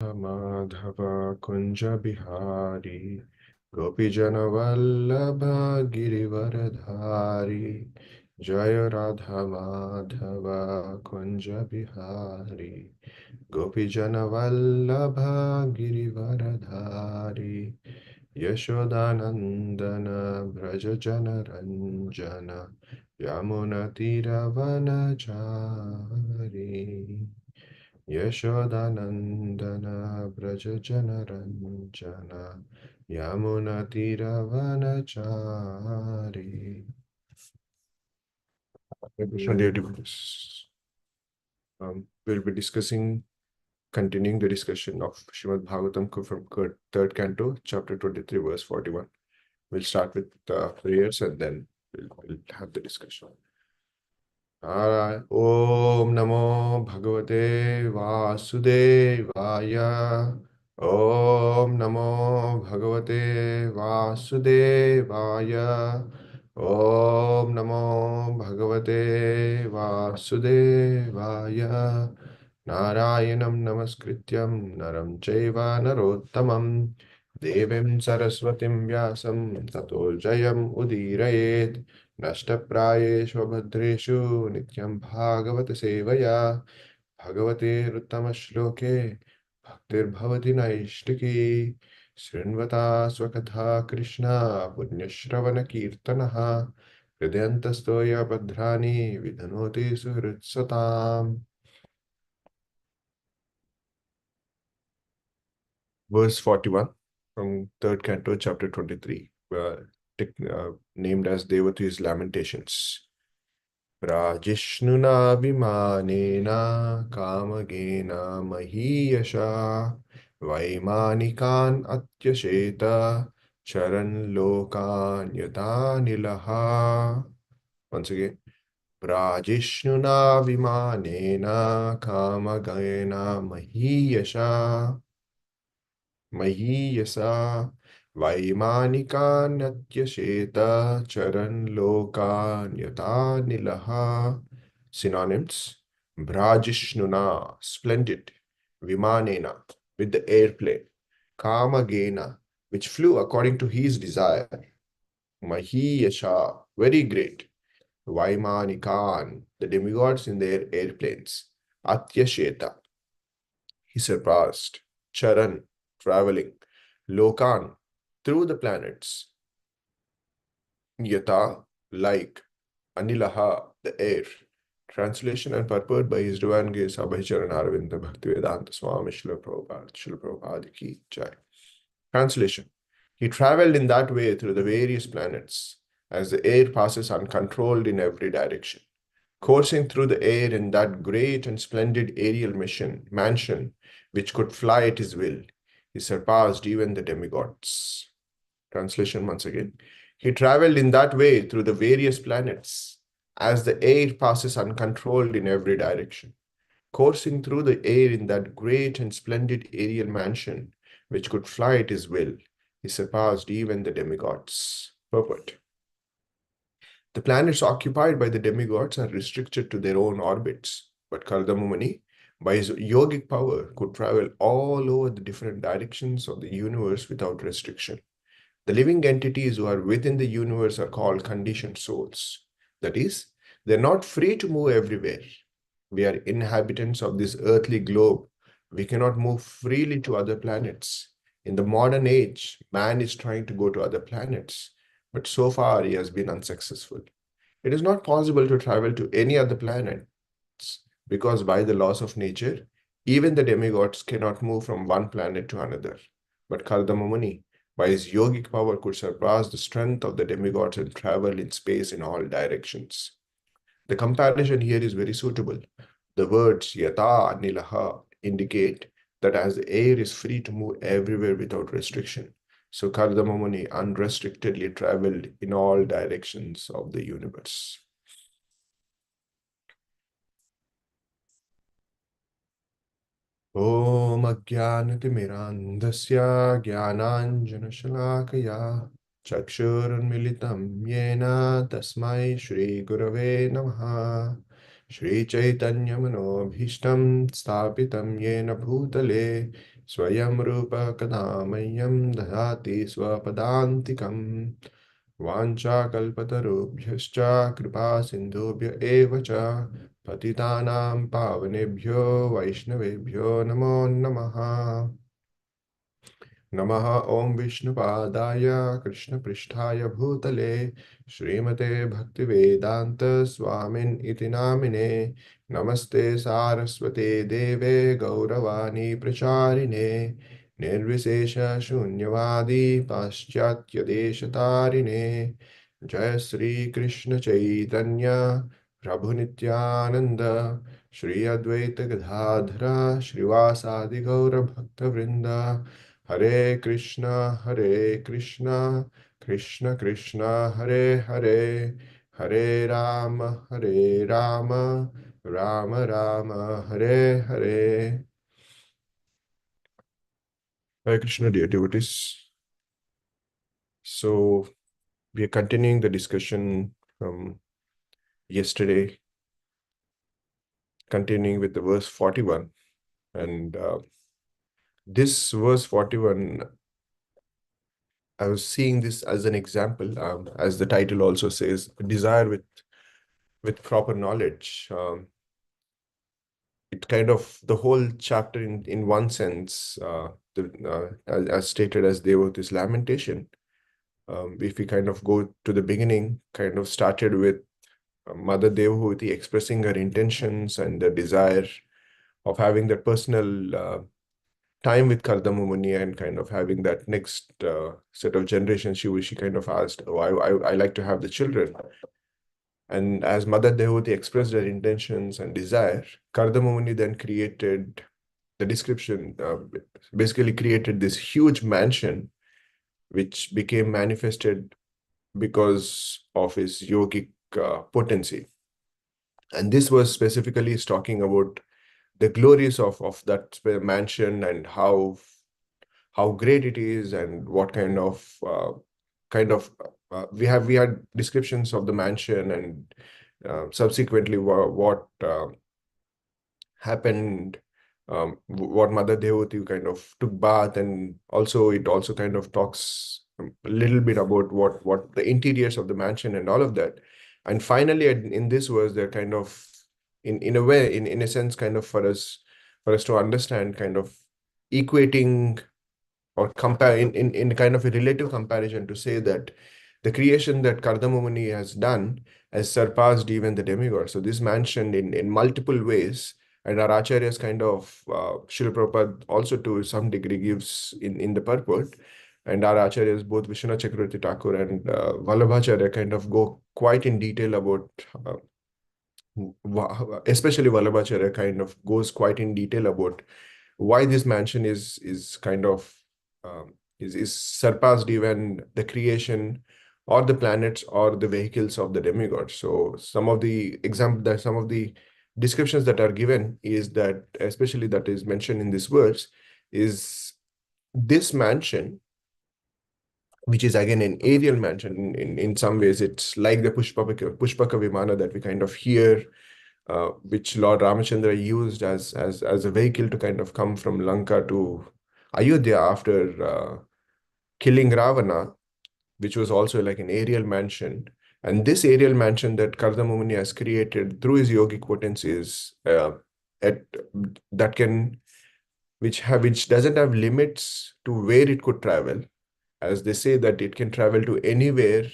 माधव कुंज बिहारी गोपीजन वल्लभ गिरिवरधारी जय राधा माधव कुंज बिहारी गोपीजन वल्लभ गिरिवरधारी यशोदानंदन व्रज जन रंजन यमुना तीरवनचारी यशोदानंदन व्रज जन Ranjan Yamuna तीरवनचारी. Krishna dear devotees, we'll be continuing the discussion of Srimad Bhagavatam from third canto, chapter 23, verse 41. We'll start with prayers and then we'll have the discussion. Om Namo Bhagavate Vasudevaya. Om Namo Bhagavate Vasudevaya. Om Namo Bhagavate Vasudevaya. Narayanam Namaskrityam Naram Chaiva Narottamam Devim Saraswatim Vyasam Tato Jayam Udirayet नष्टप्रायेषु भद्रेषु नित्यं भागवत सेवया भगवतेरुत्तमश्लोके भक्तिर्भवति नैष्टिकी शृण्वता स्वकथा कृष्णा पुण्यश्रवणकीर्तनः हृदयन्तस्तो य भद्राणि विधनोति सुहृत्सताम्. Verse 41 from third canto, chapter 23, named as Devati's Lamentations. Rajishnuna vimanena kamagena mahiyasha vaimanikan atyasheta charan lokan yata nilaha. Once again. Rajishnuna vimanena kamagena mahiyasa vaimanikanyatyasheta charan lokan yata nilaha. Synonyms: Brajishnuna, splendid; Vimanena, with the airplane; Kamagena, which flew according to his desire; Mahiyasha, very great; Vaimanikan, the demigods in their airplanes; Atyasheta, he surpassed; Charan, traveling; Lokan, through the planets; Yata, like; Anilaha, the air. Translation and purport by His Divine Grace Abhicharan Aravinda Bhaktivedanta Swami Srila Prabhupada Ki Jai. Translation: He traveled in that way through the various planets, as the air passes uncontrolled in every direction. Coursing through the air in that great and splendid aerial mansion, which could fly at his will, he surpassed even the demigods. Translation once again. He traveled in that way through the various planets, as the air passes uncontrolled in every direction. Coursing through the air in that great and splendid aerial mansion, which could fly at his will, he surpassed even the demigods. Purport: The planets occupied by the demigods are restricted to their own orbits, but Kardama by his yogic power, could travel all over the different directions of the universe without restriction. The living entities who are within the universe are called conditioned souls. That is, they're not free to move everywhere. We are inhabitants of this earthly globe. We cannot move freely to other planets. In the modern age, man is trying to go to other planets, but so far he has been unsuccessful. It is not possible to travel to any other planets because by the laws of nature, even the demigods cannot move from one planet to another. But Kardama Muni, by his yogic power, could surpass the strength of the demigods and travel in space in all directions. The comparison here is very suitable. The words yata nilaha indicate that as the air is free to move everywhere without restriction, so Kardama Muni unrestrictedly traveled in all directions of the universe. Om Ajnanatimirandhasya Jnananjanashalakaya Chakshurunmilitam Yena Tasmai Shri Gurave Namaha. Shri Chaitanya Manobhishtam Sthapitam Yena Bhutale स्वयं रूप कदा मह्यं ददाति स्वपदान्तिकम् वाञ्छाकल्पतरुभ्यश्च कृपा सिन्धुभ्य एव च पतितानां पावनेभ्यो वैष्णवेभ्यो नमो नमः। नमः ॐ विष्णुपादाय कृष्णपृष्ठाय भूतले श्रीमते भक्तिवेदान्त स्वामिन् इति नामिने नमस्ते सारस्वते देवे गौरवाणी प्रचारिणे निर्विशेष शून्यवादी पाश्चात्यदेशतारिणे जय श्री कृष्ण चैतन्य प्रभु नित्यानंद श्री अद्वैत गदाधर श्रीवासादि गौर भक्तवृंद हरे Krishna Krishna Krishna Hare Hare Hare Ram Ram Ram Hare Hare. Hare Krishna, dear devotees. So we are continuing the discussion from yesterday, continuing with the verse 41. And this verse 41, I was seeing this as an example, as the title also says, desire with proper knowledge. It kind of, the whole chapter in one sense, as stated as Devotee's lamentation, if we kind of go to the beginning, kind of started with Mother Devahuti expressing her intentions and the desire of having that personal time with Kardama Muni and kind of having that next set of generations. She kind of asked, oh, I like to have the children. And as Mother Devahuti expressed her intentions and desire, Kardama Muni then created the description, basically created this huge mansion, which became manifested because of his yogic potency. And this was specifically talking about the glories of that mansion and how great it is and what we had descriptions of the mansion and subsequently what happened, what Mother Devati kind of took bath, and also it also kind of talks a little bit about what the interiors of the mansion and all of that. And finally, in this verse, they're kind of in a way, in a sense, kind of for us to understand, kind of equating or compare in kind of a relative comparison to say that the creation that Kardama Muni has done has surpassed even the demigod. So this mentioned in multiple ways, and our acharyas kind of, Srila Prabhupada also to some degree gives in the purport, and our acharyas, both Vishwanath Chakravarti Thakur and Vallabhacharya, kind of go quite in detail about, especially Vallabhacharya kind of goes quite in detail about why this mansion is kind of is surpassed even the creation or the planets or the vehicles of the demigods. So some of the descriptions that are given is that, especially that is mentioned in this verse, is this mansion, which is again an aerial mansion. In some ways, it's like the Pushpaka Vimana that we kind of hear, which Lord Ramachandra used as a vehicle to kind of come from Lanka to Ayodhya after killing Ravana, which was also like an aerial mansion. And this aerial mansion that Kardama Muni has created through his yogic potencies, at that can which doesn't have limits to where it could travel, as they say that it can travel to anywhere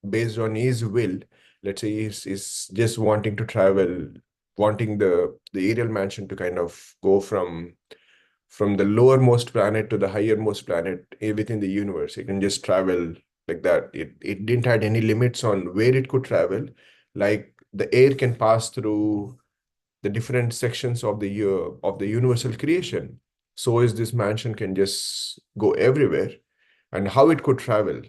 based on his will. Let's say he's just wanting to travel, wanting the aerial mansion to kind of go from the lowermost planet to the highermost planet within the universe. It can just travel like that. It didn't had any limits on where it could travel. Like the air can pass through the different sections of the year of the universal creation. So is this mansion can just go everywhere. And how it could travel,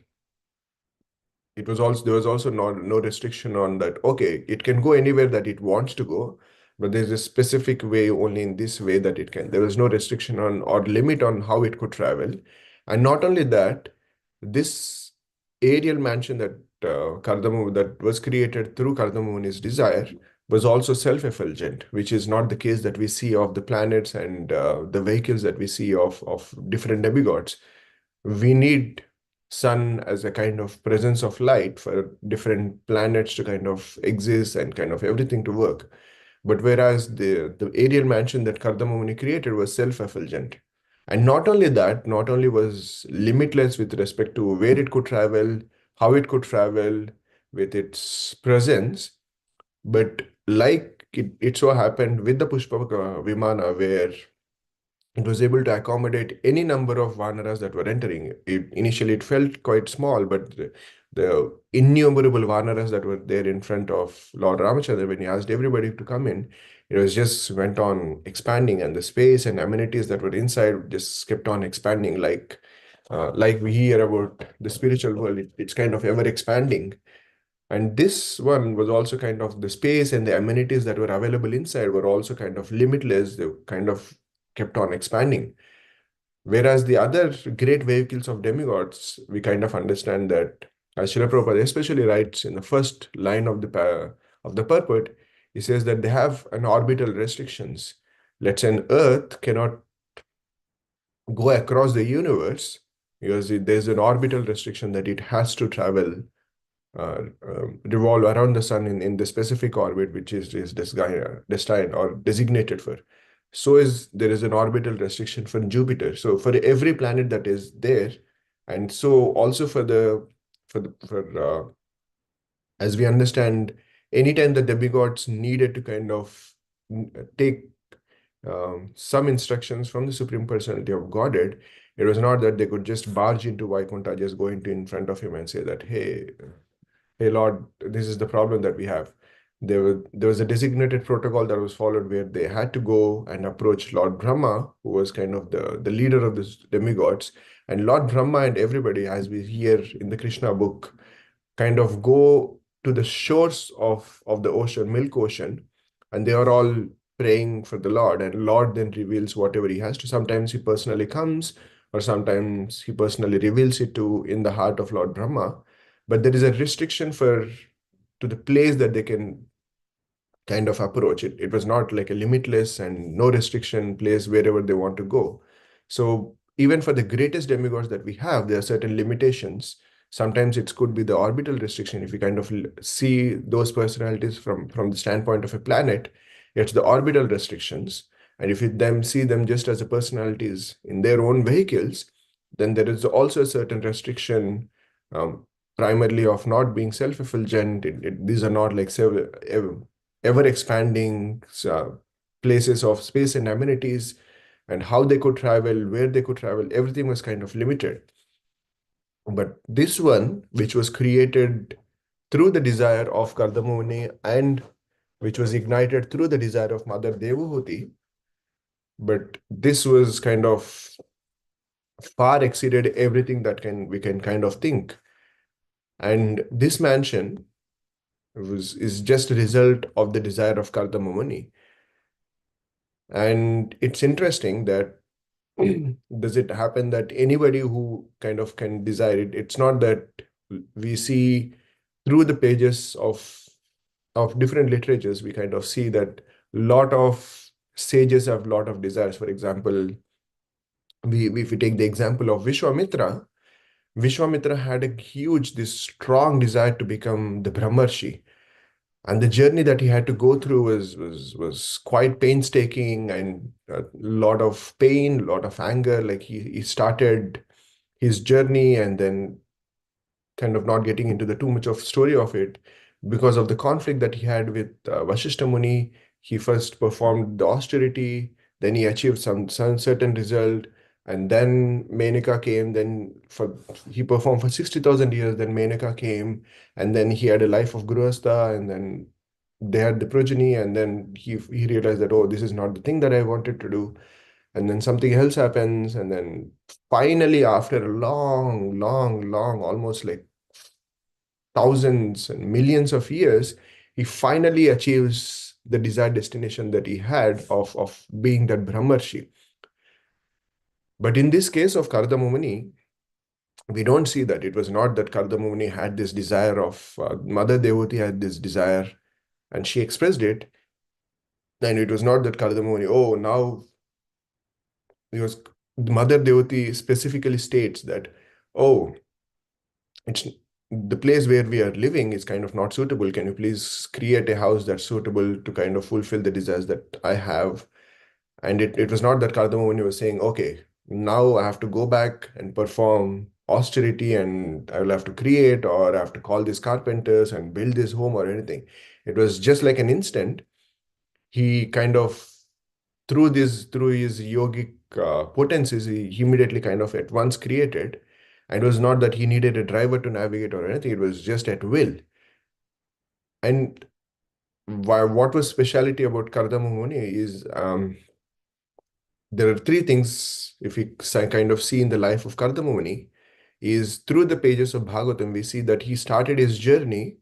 there was also no restriction on that. Okay, it can go anywhere that it wants to go, but there's a specific way, only in this way that it can. There was no restriction on or limit on how it could travel. And not only that, this aerial mansion that that was created through Kardama Muni's desire was also self-effulgent, which is not the case that we see of the planets and the vehicles that we see of different demigods. We need sun as a kind of presence of light for different planets to kind of exist and kind of everything to work. But whereas the aerial mansion that Kardamamuni created was self-effulgent. And not only that, not only was limitless with respect to where it could travel, how it could travel with its presence, but like it so happened with the Pushpaka Vimana, where it was able to accommodate any number of Vanaras that were entering. Initially, it felt quite small, but the innumerable Vanaras that were there in front of Lord Ramachandra, when he asked everybody to come in, it was just went on expanding, and the space and amenities that were inside just kept on expanding. Like we hear about the spiritual world, it's kind of ever expanding. And this one was also kind of the space and the amenities that were available inside were also kind of limitless. They kind of kept on expanding. Whereas the other great vehicles of demigods, we kind of understand that, as Srila Prabhupada especially writes in the first line of the purport, he says that they have an orbital restrictions. Let's say an Earth cannot go across the universe because there's an orbital restriction that it has to travel revolve around the sun in the specific orbit which is destined or designated for. So is there is an orbital restriction for Jupiter. So for every planet that is there, and so also for as we understand, anytime the demigods needed to kind of take some instructions from the Supreme Personality of Godhead, it was not that they could just barge into Vaikuntha, just go into in front of him and say that, hey Lord, this is the problem that we have. There was a designated protocol that was followed where they had to go and approach Lord Brahma, who was kind of the leader of the demigods. And Lord Brahma and everybody, as we hear in the Krishna book, kind of go to the shores of the ocean, Milk Ocean, and they are all praying for the Lord. And Lord then reveals whatever he has to. Sometimes he personally comes, or sometimes he personally reveals it to in the heart of Lord Brahma. But there is a restriction to the place that they can kind of approach. It was not like a limitless and no restriction place wherever they want to go. So even for the greatest demigods that we have, there are certain limitations. Sometimes it could be the orbital restriction. If you kind of see those personalities from the standpoint of a planet, it's the orbital restrictions. And if you then see them just as a personalities in their own vehicles, then there is also a certain restriction, primarily of not being self-effulgent. These are not like ever expanding places of space and amenities, and how they could travel, where they could travel, everything was kind of limited. But this one, which was created through the desire of Kardamuni and which was ignited through the desire of Mother Devahuti, but this was kind of far exceeded everything that we can kind of think. And this mansion is just a result of the desire of Kardamuni. And it's interesting that does it happen that anybody who kind of can desire it, it's not that we see through the pages of different literatures, we kind of see that lot of sages have lot of desires. For example, if we take the example of Vishwamitra had a huge, this strong desire to become the Brahmarshi. And the journey that he had to go through was quite painstaking and a lot of pain, a lot of anger. Like he started his journey and then kind of not getting into the too much of story of it because of the conflict that he had with Vashishta Muni. He first performed the austerity, then he achieved some certain result, and then Menaka came. Then he performed for 60,000 years. Then Menaka came, and then he had a life of Grihastha, and then they had the progeny, and then he realized that, oh, this is not the thing that I wanted to do. And then something else happens, and then finally, after a long, almost like thousands and millions of years, he finally achieves the desired destination that he had of being that Brahmarshi. But in this case of Kardamumani, we don't see that. It was not that Kardamumani had this desire of Mother Devoti had this desire and she expressed it. And it was not that Kardamoni, oh, now, because Mother Devati specifically states that, oh, it's the place where we are living is kind of not suitable. Can you please create a house that's suitable to kind of fulfill the desires that I have? And it was not that Kardamoni was saying, okay, now I have to go back and perform austerity and I will have to create, or I have to call these carpenters and build this home or anything. It was just like an instant. He kind of, through his yogic potencies, he immediately kind of at once created. And it was not that he needed a driver to navigate or anything. It was just at will. And what was speciality about Kardama is, there are three things if we kind of see in the life of Kardama, is through the pages of Bhagavatam, we see that he started his journey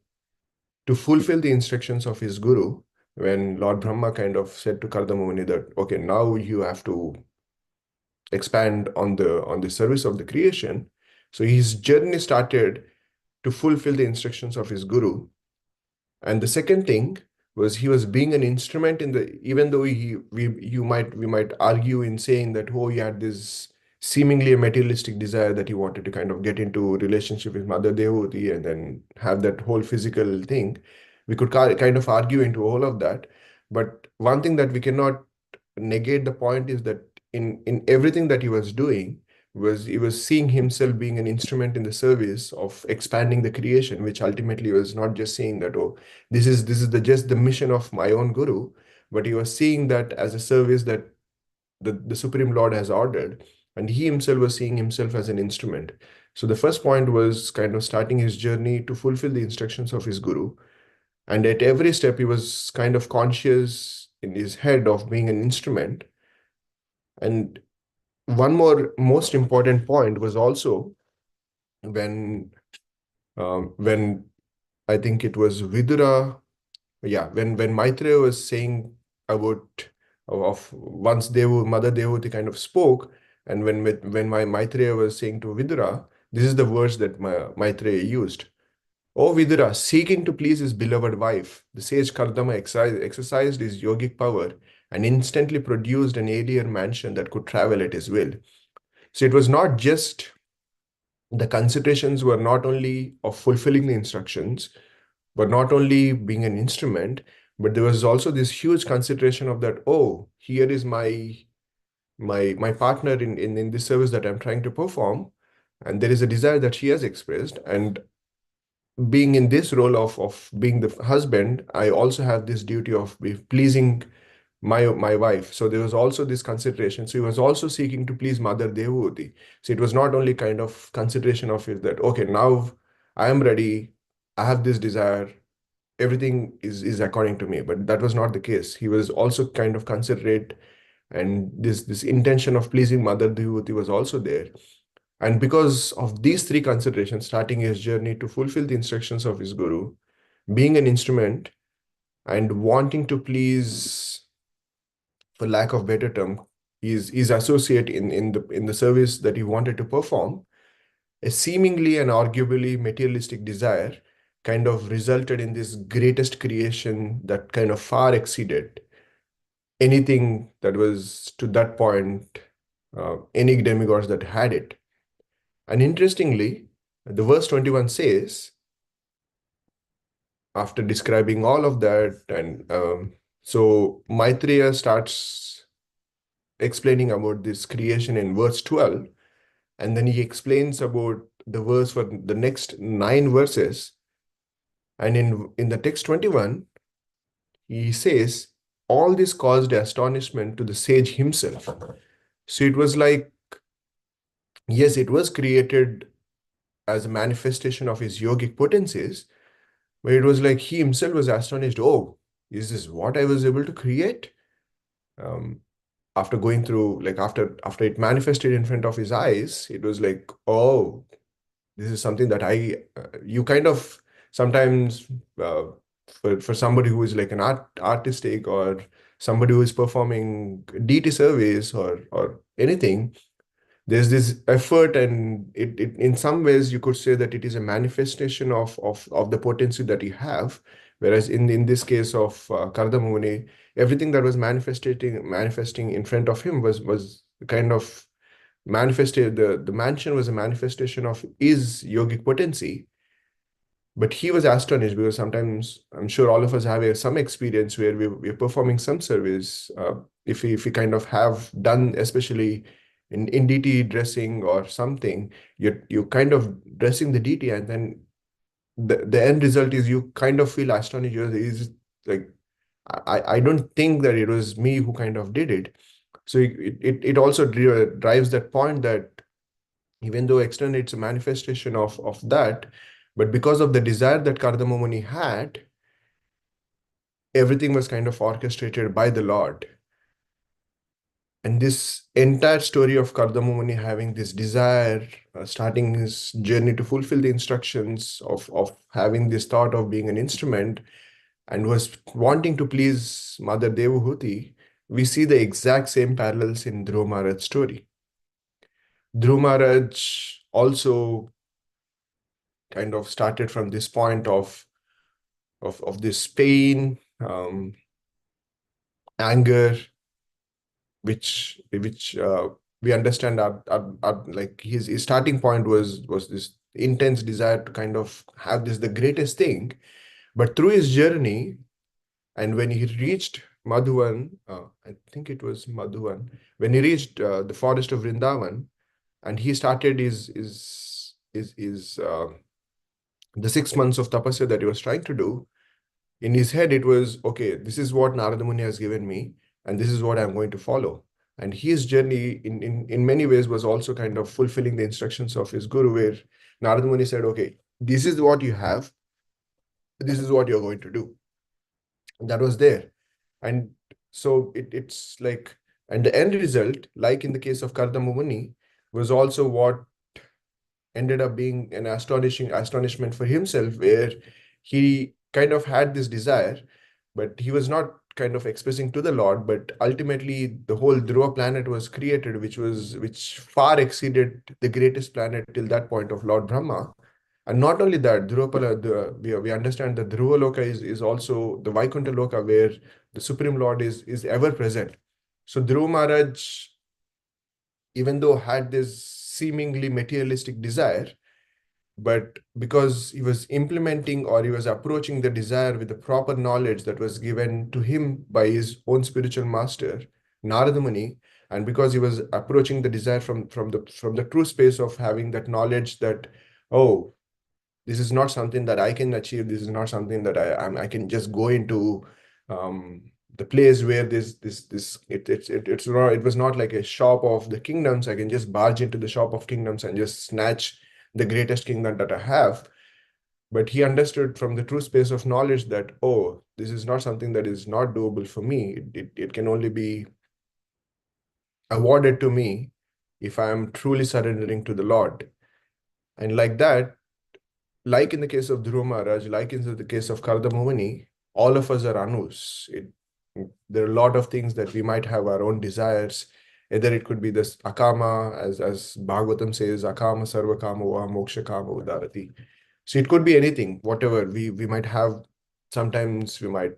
to fulfill the instructions of his guru, when Lord Brahma kind of said to Kardama that, okay, now you have to expand on the service of the creation. So his journey started to fulfill the instructions of his guru. And the second thing was, he was being an instrument in the, even though we might argue in saying that, oh, he had this seemingly a materialistic desire that he wanted to kind of get into relationship with Mother Devoti and then have that whole physical thing. We could kind of argue into all of that. But one thing that we cannot negate the point is that in everything that he was doing, was he was seeing himself being an instrument in the service of expanding the creation, which ultimately was not just saying that, oh, this is the just the mission of my own guru, but he was seeing that as a service that the Supreme Lord has ordered, and he himself was seeing himself as an instrument. So the first point was kind of starting his journey to fulfill the instructions of his guru. And at every step, he was kind of conscious in his head of being an instrument. And one more most important point was also when when I think it was Vidura, yeah, when Maitreya was saying about of once Mother Devoti kind of spoke, and when my Maitreya was saying to Vidura, this is the words that Maitreya used. O Vidura, seeking to please his beloved wife, the sage Kardama exercised his yogic power and instantly produced an alien mansion that could travel at his will. So it was not just, the considerations were not only of fulfilling the instructions, but not only being an instrument, but there was also this huge consideration of that, oh, here is my partner in this service that I'm trying to perform, and there is a desire that she has expressed. And being in this role of being the husband, I also have this duty of pleasing my wife. So there was also this consideration. So he was also seeking to please Mother Devoti. So it was not only kind of consideration of it that, okay, now I am ready, I have this desire, everything is according to me. But that was not the case. He was also kind of considerate, and this intention of pleasing Mother Devoti was also there. And because of these three considerations, starting his journey to fulfill the instructions of his guru, being an instrument, and wanting to please, for lack of better term, his associate in the service that he wanted to perform, a seemingly and arguably materialistic desire kind of resulted in this greatest creation that kind of far exceeded anything that was to that point, any demigods that had it. And interestingly, the verse 21 says, after describing all of that, and so Maitreya starts explaining about this creation in verse 12, and then he explains about the verse for the next 9 verses. And in the text 21, he says, all this caused astonishment to the sage himself. So it was like, yes, it was created as a manifestation of his yogic potencies, but it was like he himself was astonished. Oh, is this what I was able to create? Um, After going through, like after it manifested in front of his eyes, it was like, oh, this is something that you kind of sometimes, uh, for somebody who is like an artistic, or somebody who is performing deity service or anything, there's this effort, and it in some ways you could say that it is a manifestation of the potency that you have, Whereas in this case of Kardama Muni, everything that was manifesting in front of him was kind of manifested. The mansion was a manifestation of his yogic potency. But he was astonished because sometimes I'm sure all of us have some experience where we're performing some service. If we kind of have done, especially in DT dressing or something, you kind of dressing the DT, and then the end result is you kind of feel astonished. Is like I don't think that it was me who kind of did it. So it also drives that point that even though externally it's a manifestation of that, but because of the desire that Kardama Muni had, everything was kind of orchestrated by the Lord. And this entire story of Kardama Muni having this desire, starting his journey to fulfill the instructions of having this thought of being an instrument, and was wanting to please Mother Devahuti, we see the exact same parallels in Dhruva Maharaj's story. Dhruva Maharaj also kind of started from this point of this pain, anger, which we understand are like his starting point was this intense desire to kind of have this the greatest thing. But through his journey, and when he reached Madhuvan, I think it was Madhuvan, when he reached the forest of Vrindavan, and he started his the 6 months of tapasya that he was trying to do. In his head, it was, okay, this is what Narada Muni has given me, and this is what I'm going to follow. And his journey, in many ways, was also kind of fulfilling the instructions of his guru, where Narada Muni said, okay, this is what you have, this is what you're going to do. And that was there. And so it's like, and the end result, like in the case of Kardama Muni, was also what ended up being an astonishment for himself, where he kind of had this desire, but he was not kind of expressing to the Lord. But ultimately, the whole Dhruva planet was created, which far exceeded the greatest planet till that point of Lord Brahma. And not only that, we understand that Dhruva Loka is also the Vaikuntha Loka, where the Supreme Lord is ever present. So Dhruva Maharaj, even though had this seemingly materialistic desire, but because he was implementing, or he was approaching the desire with the proper knowledge that was given to him by his own spiritual master, Narada Muni, and because he was approaching the desire from the true space of having that knowledge that, oh, this is not something that I can achieve. This is not something that I can just go into the place where it was not like a shop of the kingdoms. I can just barge into the shop of kingdoms and just snatch the greatest kingdom that I have. But he understood from the true space of knowledge that, oh, this is not something that is not doable for me. It can only be awarded to me if I am truly surrendering to the Lord. And like that, like in the case of Dhruva Maharaj, like in the case of Kardama Muni, all of us are Anus. There are a lot of things that we might have our own desires. Either it could be this akama, as Bhagavatam says, akama sarva kama va moksha kama udarati. So it could be anything, whatever we might have. Sometimes we might,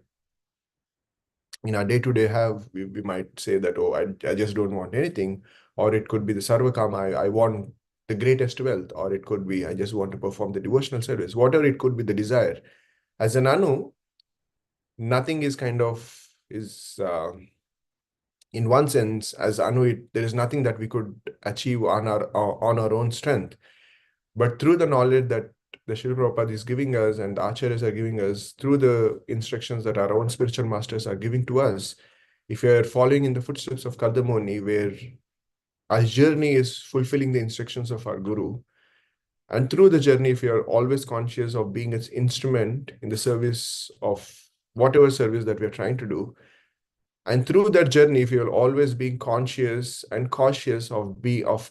in our day-to-day we might say that, oh, I just don't want anything. Or it could be the sarva kama, I want the greatest wealth. Or it could be, I just want to perform the devotional service. Whatever it could be, the desire. As an Anu, nothing is kind of is in one sense, as Anu, there is nothing that we could achieve on our own strength. But through the knowledge that the Srila Prabhupada is giving us, and the Acharyas are giving us, through the instructions that our own spiritual masters are giving to us, if you are following in the footsteps of Kardama Muni, where our journey is fulfilling the instructions of our Guru, and through the journey, if you are always conscious of being its instrument in the service of whatever service that we are trying to do, and through that journey, if you're always being conscious and cautious of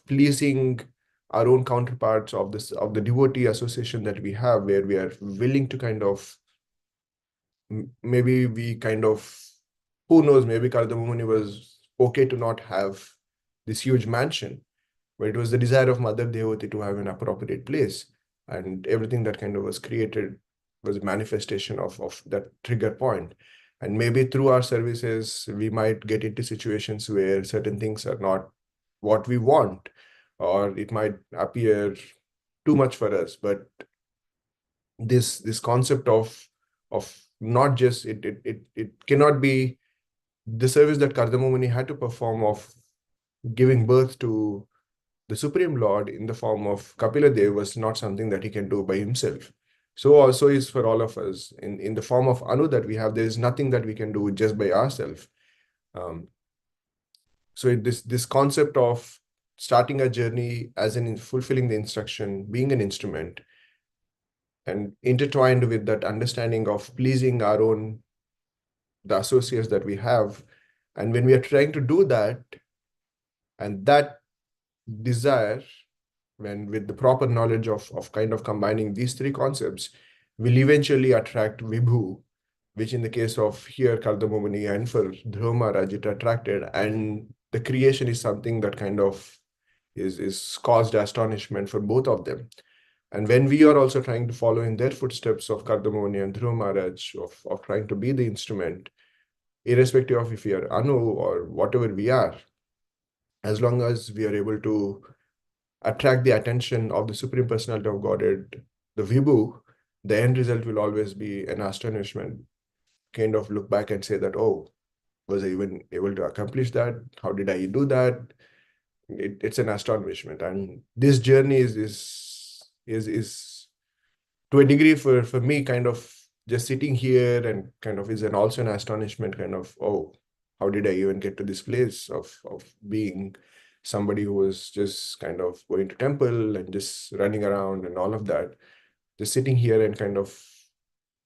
pleasing our own counterparts of the devotee association that we have, where we are willing to kind of maybe we kind of, who knows, maybe Kardama Muni was okay to not have this huge mansion, but it was the desire of Mother Devotee to have an appropriate place, and everything that kind of was created was a manifestation of that trigger point. And maybe through our services, we might get into situations where certain things are not what we want, or it might appear too much for us. But this concept of not just it cannot be the service that Kardama Muni had to perform of giving birth to the Supreme Lord in the form of Kapila Dev was not something that he can do by himself. So also is for all of us. In the form of Anu that we have, there is nothing that we can do just by ourselves. Um, so this concept of starting a journey as in fulfilling the instruction, being an instrument, and intertwined with that understanding of pleasing our own, the associates that we have. And when we are trying to do that, and that desire, when with the proper knowledge of kind of combining these three concepts, will eventually attract Vibhu, which in the case of here Kardamomani and for Dhruva Maharaj, it attracted. And the creation is something that kind of is caused astonishment for both of them. And when we are also trying to follow in their footsteps of Kardamoni and Dhruva Maharaj, of trying to be the instrument, irrespective of if we are Anu or whatever we are, as long as we are able to attract the attention of the Supreme Personality of Godhead, the Vibhu, the end result will always be an astonishment. Kind of look back and say that, oh, was I even able to accomplish that? How did I do that? It's an astonishment. And this journey is to a degree for me kind of just sitting here and kind of is an also an astonishment kind of, oh, how did I even get to this place of being somebody who was just kind of going to temple and just running around and all of that, just sitting here and kind of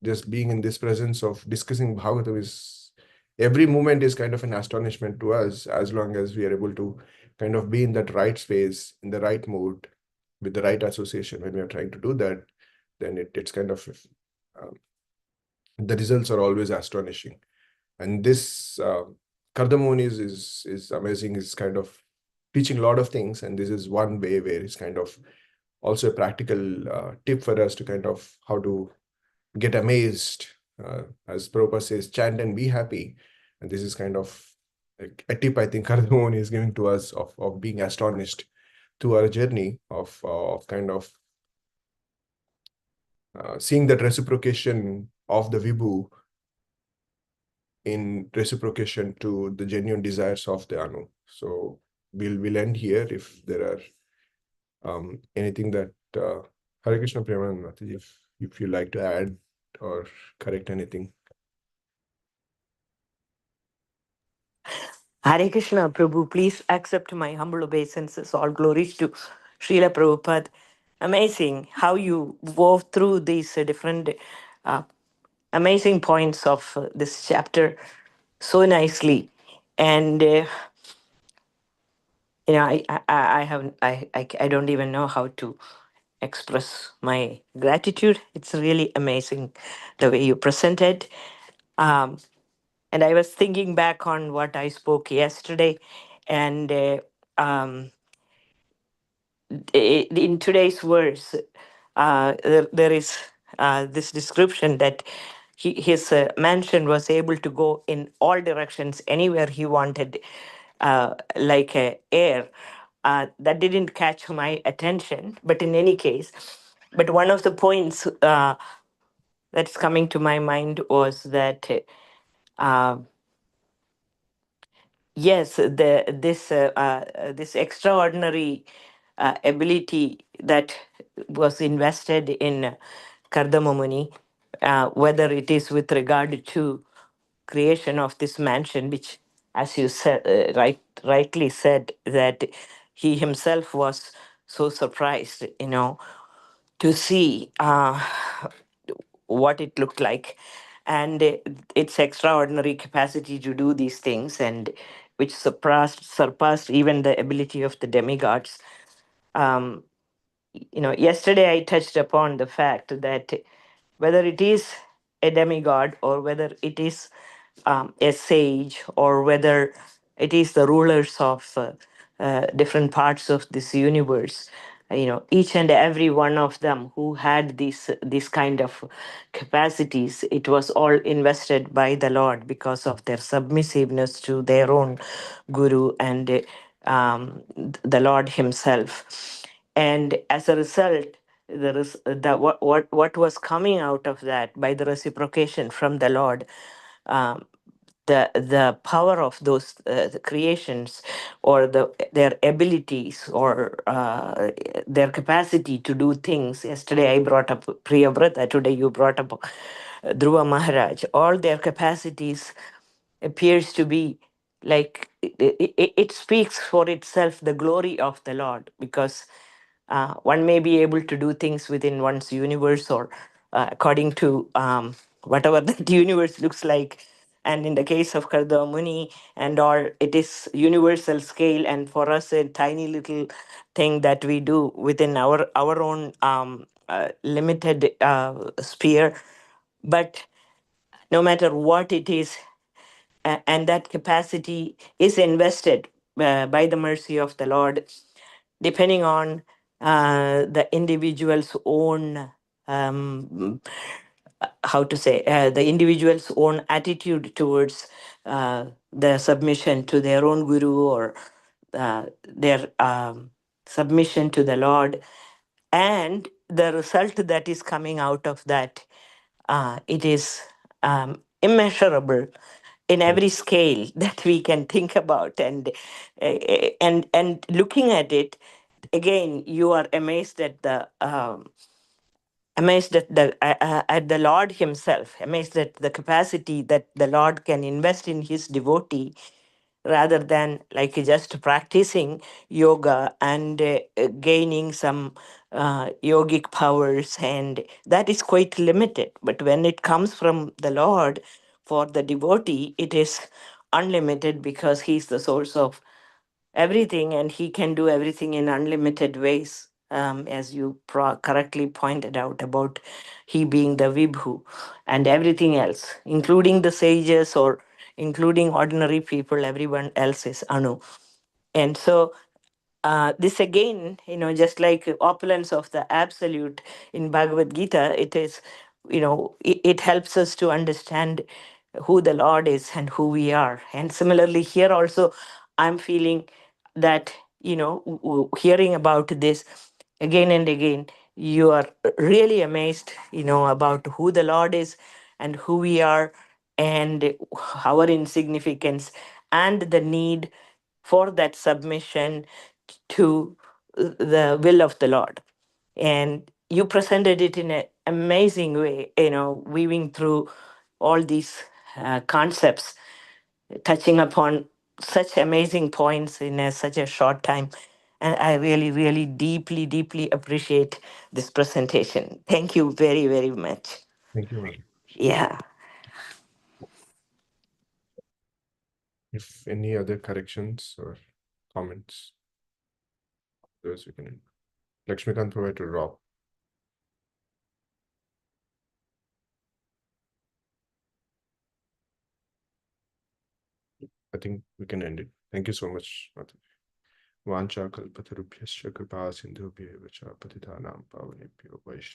just being in this presence of discussing Bhagavatam is every moment is kind of an astonishment to us, as long as we are able to kind of be in that right space, in the right mood, with the right association. When we are trying to do that, then it's kind of um, the results are always astonishing. And this Kardamon is amazing. Is kind of teaching a lot of things, and this is one way where it's kind of also a practical tip for us to kind of how to get amazed. As Prabhupada says, chant and be happy. And this is kind of like a tip I think Kardamon is giving to us of being astonished through our journey of kind of seeing that reciprocation of the Vibhu in reciprocation to the genuine desires of the Anu. So we'll end here. If there are anything that Hare Krishna Premanand Mataji, if you like to add or correct anything. Hare Krishna, Prabhu, please accept my humble obeisances. All glories to Srila Prabhupada. Amazing how you wove through these different uh, amazing points of this chapter so nicely. And I haven't I don't even know how to express my gratitude. It's really amazing the way you presented. Um, and I was thinking back on what I spoke yesterday, and in today's verse, there is this description that his mansion was able to go in all directions, anywhere he wanted, like air. That didn't catch my attention, but in any case, but one of the points that's coming to my mind was that. Uh, Yes, this extraordinary ability that was invested in Kardamamuni, whether it is with regard to creation of this mansion, which, as you said, rightly said, that he himself was so surprised, to see what it looked like, and its extraordinary capacity to do these things, and which surpassed even the ability of the demigods. um, Yesterday I touched upon the fact that whether it is a demigod, or whether it is a sage, or whether it is the rulers of different parts of this universe, each and every one of them who had these kind of capacities, it was all invested by the Lord because of their submissiveness to their own guru and the Lord himself. And as a result, there is what was coming out of that by the reciprocation from the Lord, um, the power of those the creations, or their abilities, or their capacity to do things. Yesterday I brought up Priyavrata, today you brought up Dhruva Maharaj. All their capacities appears to be like it speaks for itself the glory of the Lord, because one may be able to do things within one's universe, or according to whatever that universe looks like. And in the case of Karda Muni and all, it is universal scale, and for us a tiny little thing that we do within our own limited sphere. But no matter what it is, and that capacity is invested by the mercy of the Lord, depending on the individual's own, um, how to say, the individual's own attitude towards the submission to their own guru, or their submission to the Lord, and the result that is coming out of that, it is immeasurable in every scale that we can think about. And looking at it again, you are amazed at the Lord himself, amazed at the capacity that the Lord can invest in his devotee, rather than like just practicing yoga and gaining some yogic powers, and that is quite limited. But when it comes from the Lord, for the devotee it is unlimited, because he's the source of everything, and he can do everything in unlimited ways, as you correctly pointed out about he being the Vibhu, and everything else, including the sages, or including ordinary people, everyone else is Anu. And so this again, just like opulence of the absolute in Bhagavad Gita, it is, it helps us to understand who the Lord is and who we are. And similarly, here also, I'm feeling that, hearing about this again and again, you are really amazed, about who the Lord is and who we are, and our insignificance, and the need for that submission to the will of the Lord. And you presented it in an amazing way, weaving through all these concepts, touching upon such amazing points in such a short time. And I really, really deeply, deeply appreciate this presentation. Thank you very, very much. Thank you, ma'am. Yeah. If any other corrections or comments, those we can. Lakshmikant provided Rob. I think we can end it. Thank you so much, Mataji. Vancha kalpatarubhyascha kripa sindhubhya vacha patitanam pavanebhyo vaishnavibhyo